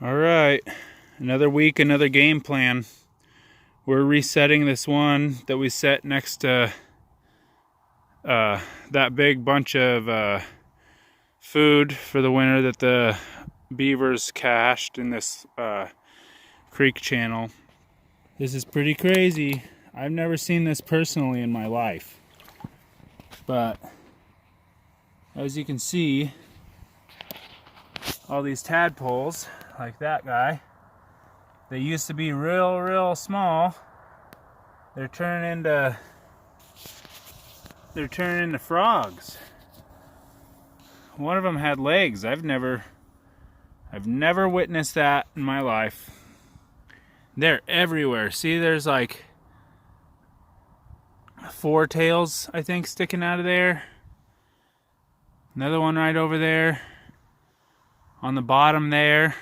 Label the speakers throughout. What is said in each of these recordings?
Speaker 1: All right, another week, another game plan. We're resetting this one that we set next to that big bunch of food for the winter that the beavers cached in this creek channel. This is pretty crazy. I've never seen this personally in my life. But as you can see, all these tadpoles, like that guy, they used to be real small. They're turning into frogs. One of them had legs. I've never witnessed that in my life. They're everywhere. See, there's like 4 tails, I think, sticking out of there. Another one right over there. On the bottom there.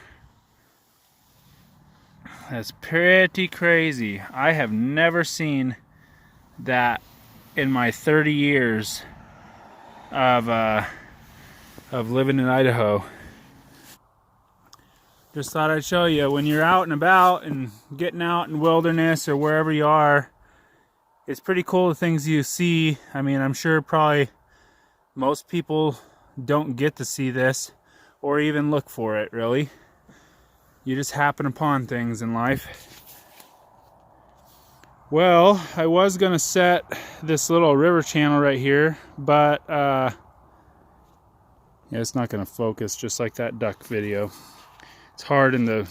Speaker 1: That's pretty crazy. I have never seen that in my 30 years of living in Idaho. Just thought I'd show you, when you're out and about and getting out in wilderness or wherever you are, it's pretty cool the things you see. I mean, I'm sure probably most people don't get to see this or even look for it, really. You just happen upon things in life. Well, I was gonna set this little river channel right here, but yeah, it's not gonna focus, just like that duck video. It's hard in the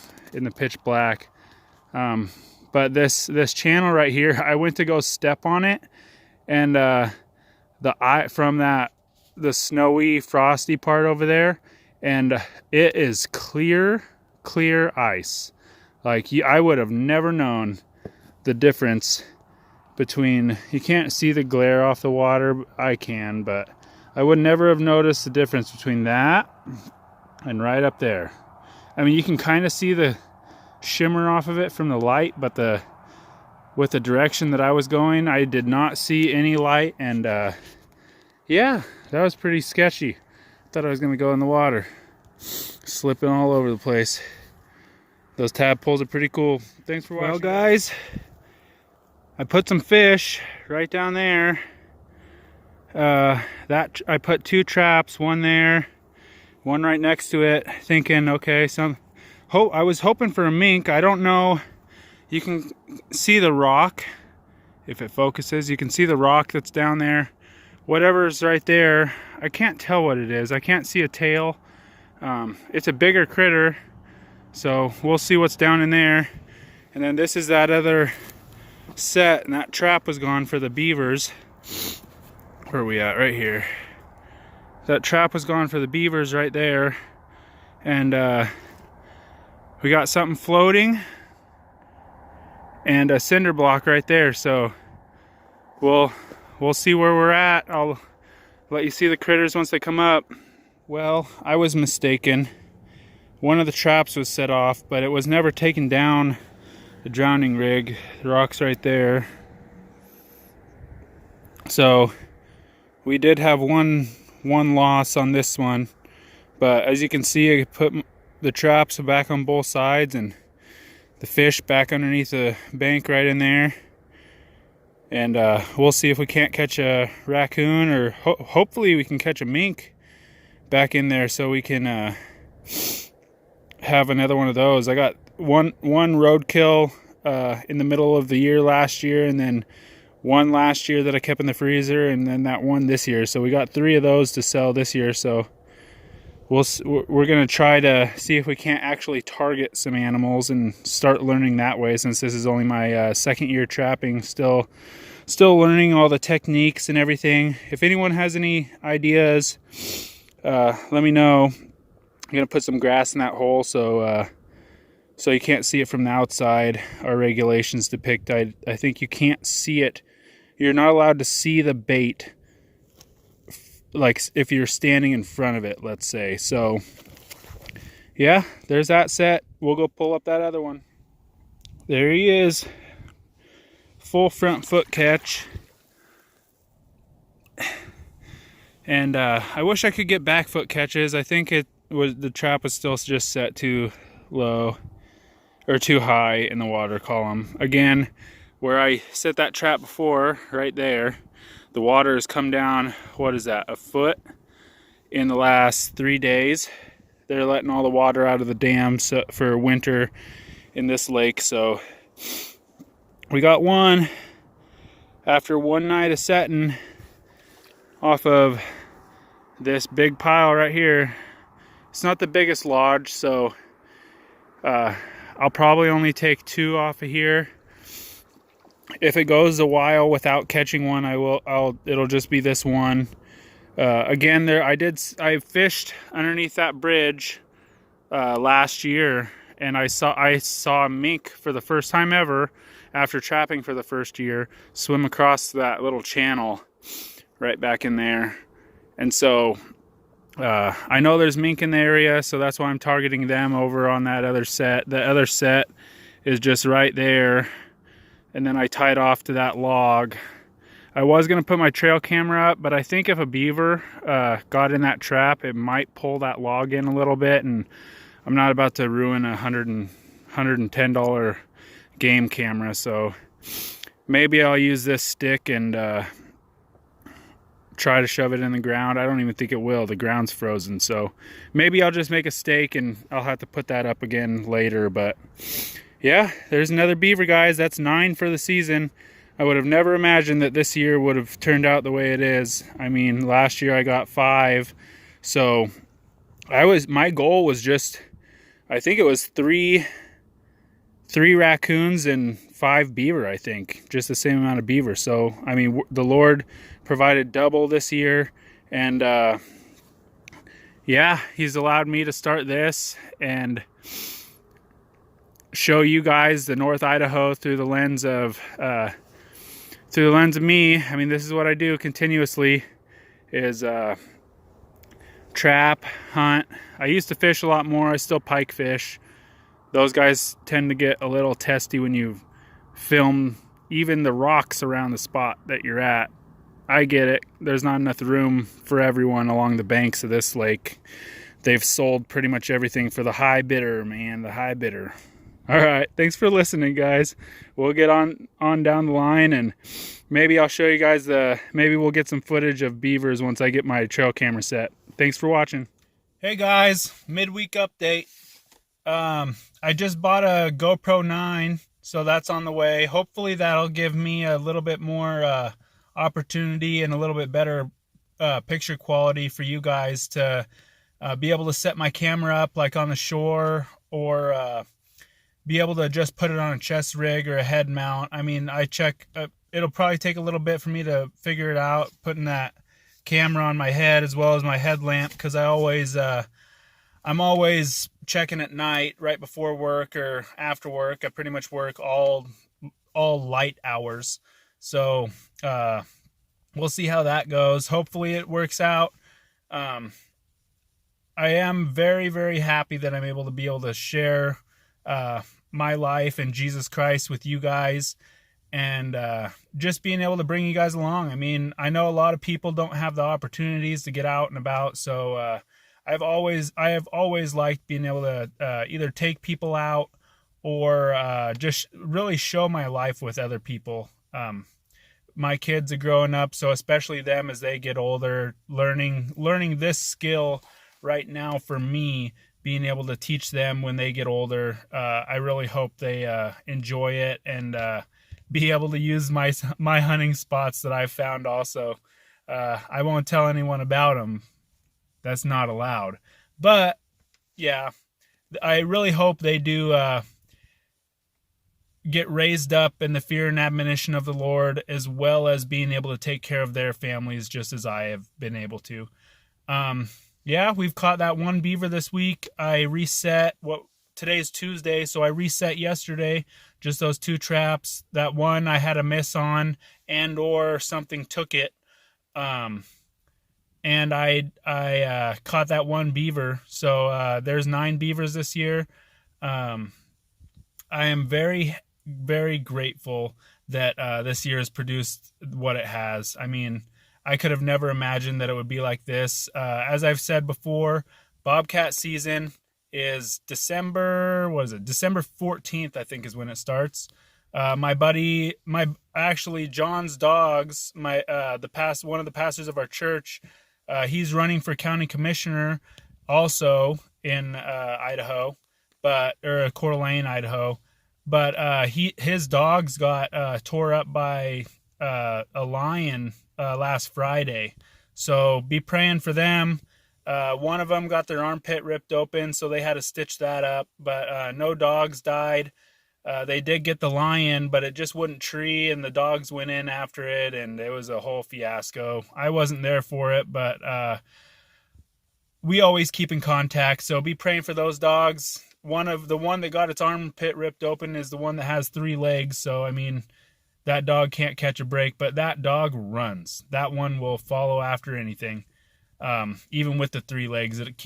Speaker 1: pitch black. But this channel right here, I went to go step on it, and the snowy, frosty part over there, and it is clear ice. Like, I would have never known the difference between, you can't see the glare off the water, I can, but I would never have noticed the difference between that and right up there. I mean, you can kind of see the shimmer off of it from the light, but with the direction that I was going, I did not see any light, and yeah, that was pretty sketchy. Thought I was gonna go in the water, slipping all over the place. Those tadpoles are pretty cool. Thanks for watching. Well, guys, I put some fish right down there. I put 2 traps, one there, one right next to it, thinking, okay, I was hoping for a mink. I don't know. You can see the rock. If it focuses, you can see the rock that's down there. Whatever's right there, I can't tell what it is. I can't see a tail. It's a bigger critter, so we'll see what's down in there. And then this is that other set, and that trap was gone for the beavers. Where are we at? Right here. That trap was gone for the beavers right there, and we got something floating and a cinder block right there. So we'll see where we're at. I'll let you see the critters once they come up. Well, I was mistaken. One of the traps was set off, but it was never taken down. The drowning rig, the rock's right there. So we did have one loss on this one, but as you can see, I put the traps back on both sides and the fish back underneath the bank right in there. And we'll see if we can't catch a raccoon, or hopefully we can catch a mink back in there, so we can have another one of those. I got one roadkill in the middle of the year last year, and then one last year that I kept in the freezer, and then that one this year. So we got 3 of those to sell this year. So we're gonna try to see if we can't actually target some animals and start learning that way, since this is only my second year trapping. Still learning all the techniques and everything. If anyone has any ideas, let me know. I'm gonna put some grass in that hole, so you can't see it from the outside. Our regulations depict, I think you can't see it. You're not allowed to see the bait, like if you're standing in front of it, let's say. So yeah, there's that set. We'll go pull up that other one. There he is. Full front foot catch. And I wish I could get back foot catches. I think the trap was still just set to low or too high in the water column. Again, where I set that trap before, right there, the water has come down, what is that, a foot in the last 3 days. They're letting all the water out of the dam for winter in this lake. So we got one after one night of setting off of this big pile right here. It's not the biggest lodge, so I'll probably only take 2 off of here. If it goes a while without catching one, it'll just be this one. Again, I fished underneath that bridge last year, and I saw a mink for the first time ever after trapping for the first year swim across that little channel right back in there. And so I know there's mink in the area, so that's why I'm targeting them over on that other set. The other set is just right there, and then I tied off to that log. I was going to put my trail camera up, but I think if a beaver got in that trap, it might pull that log in a little bit, and I'm not about to ruin a $110 game camera. So maybe I'll use this stick and try to shove it in the ground. I don't even think it will. The ground's frozen. So maybe I'll just make a stake and I'll have to put that up again later. But yeah, there's another beaver, guys. That's 9 for the season. I would have never imagined that this year would have turned out the way it is. I mean, last year I got 5. So my goal was just, I think it was three raccoons and 5 beaver, I think. Just the same amount of beaver. So, I mean, the Lord provided double this year. And yeah, he's allowed me to start this and show you guys the North Idaho through the lens of me. I mean, this is what I do continuously, is trap, hunt. I used to fish a lot more. I still pike fish. Those guys tend to get a little testy when you film even the rocks around the spot that you're at. I get it. There's not enough room for everyone along the banks of this lake. They've sold pretty much everything for the high bidder, man, the high bidder. All right, thanks for listening, guys. We'll get on down the line, and maybe I'll show you guys maybe we'll get some footage of beavers once I get my trail camera set. Thanks for watching. Hey guys, midweek update. I just bought a GoPro 9, so that's on the way. Hopefully that'll give me a little bit more opportunity and a little bit better picture quality for you guys to be able to set my camera up like on the shore, or be able to just put it on a chest rig or a head mount. I mean, it'll probably take a little bit for me to figure it out, putting that camera on my head as well as my headlamp, because I'm always checking at night right before work or after work. I pretty much work all light hours. So we'll see how that goes. Hopefully it works out. I am very, very happy that I'm able to share my life and Jesus Christ with you guys, and just being able to bring you guys along. I mean, I know a lot of people don't have the opportunities to get out and about, so I have always liked being able to either take people out or just really show my life with other people. My kids are growing up, so especially them as they get older, learning this skill right now for me, being able to teach them when they get older. I really hope they enjoy it and be able to use my hunting spots that I've found also. I won't tell anyone about them. That's not allowed. But yeah, I really hope they do get raised up in the fear and admonition of the Lord, as well as being able to take care of their families just as I have been able to. Yeah, we've caught that one beaver this week. I reset, today's Tuesday, so I reset yesterday, just those 2 traps. That one I had a miss on, and or something took it. And I caught that one beaver. So there's 9 beavers this year. I am very, very grateful that this year has produced what it has. I mean, I could have never imagined that it would be like this. As I've said before, bobcat season is December, what is it? December 14th, I think, is when it starts. My buddy, actually John's dogs, one of the pastors of our church, he's running for county commissioner also in Idaho, or Coeur d'Alene, Idaho. But his dogs got tore up by a lion last Friday. So be praying for them. One of them got their armpit ripped open, so they had to stitch that up. But no dogs died. They did get the lion, but it just wouldn't tree, and the dogs went in after it, and it was a whole fiasco. I wasn't there for it, but we always keep in contact, so be praying for those dogs. The one that got its armpit ripped open is the one that has 3 legs, so I mean, that dog can't catch a break, but that dog runs. That one will follow after anything. Even with the 3 legs, it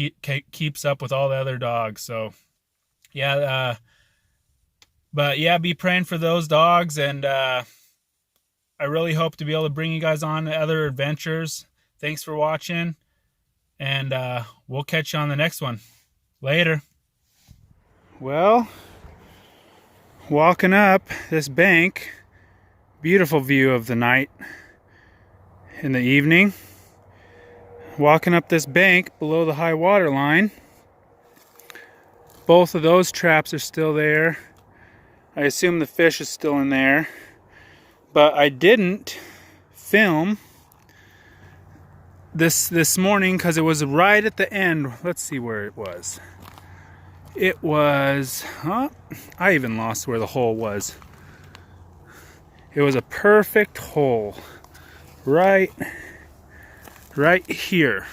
Speaker 1: keeps up with all the other dogs. So yeah, but yeah, be praying for those dogs, and I really hope to be able to bring you guys on other adventures. Thanks for watching, and we'll catch you on the next one. Later. Well, walking up this bank, beautiful view of the night in the evening. Walking up this bank below the high water line. Both of those traps are still there. I assume the fish is still in there. But I didn't film this morning because it was right at the end. Let's see where it was. It was, I even lost where the hole was. It was a perfect hole. Right here.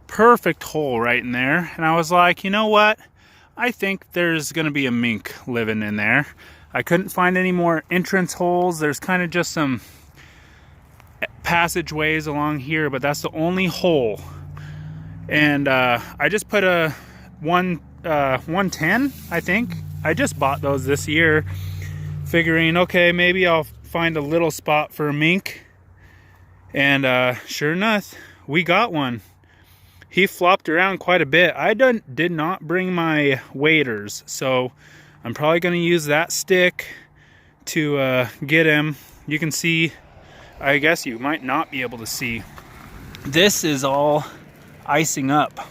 Speaker 1: Perfect hole right in there. And I was like, you know what? I think there's going to be a mink living in there. I couldn't find any more entrance holes. There's kind of just some passageways along here, but that's the only hole. And I just put a 110, I think. I just bought those this year, figuring, okay, maybe I'll find a little spot for a mink. And sure enough, we got one. He flopped around quite a bit. I did not bring my waders, so I'm probably going to use that stick to get him. You can see, I guess you might not be able to see. This is all icing up.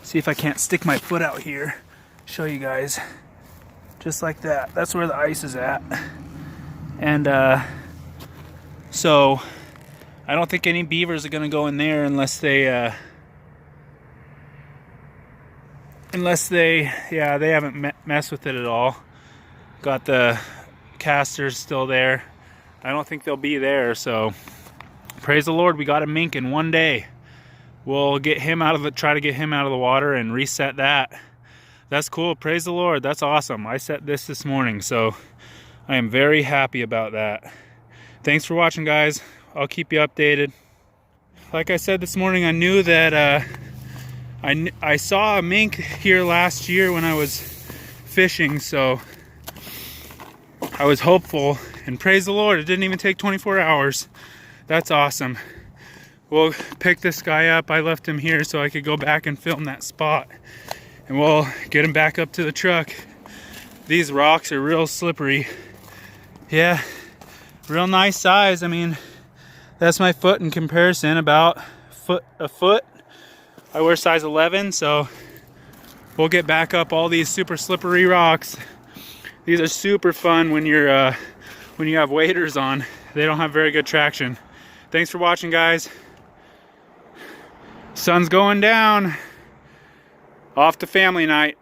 Speaker 1: See if I can't stick my foot out here. Show you guys. Just like that. That's where the ice is at. And so I don't think any beavers are going to go in there unless they they haven't messed with it at all. Got the casters still there. I don't think they'll be there, so praise the Lord, we got a mink in one day. We'll get him try to get him out of the water and reset that. That's cool. Praise the Lord. That's awesome. I set this morning, so I am very happy about that. Thanks for watching, guys. I'll keep you updated. Like I said this morning, I knew that I saw a mink here last year when I was fishing, so I was hopeful, and praise the Lord, it didn't even take 24 hours. That's awesome. We'll pick this guy up. I left him here so I could go back and film that spot, and we'll get him back up to the truck. These rocks are real slippery. Yeah, real nice size. I mean, that's my foot in comparison, about a foot. I wear size 11, so we'll get back up all these super slippery rocks. These are super fun when you have waders on. They don't have very good traction. Thanks for watching, guys. Sun's going down. Off to family night.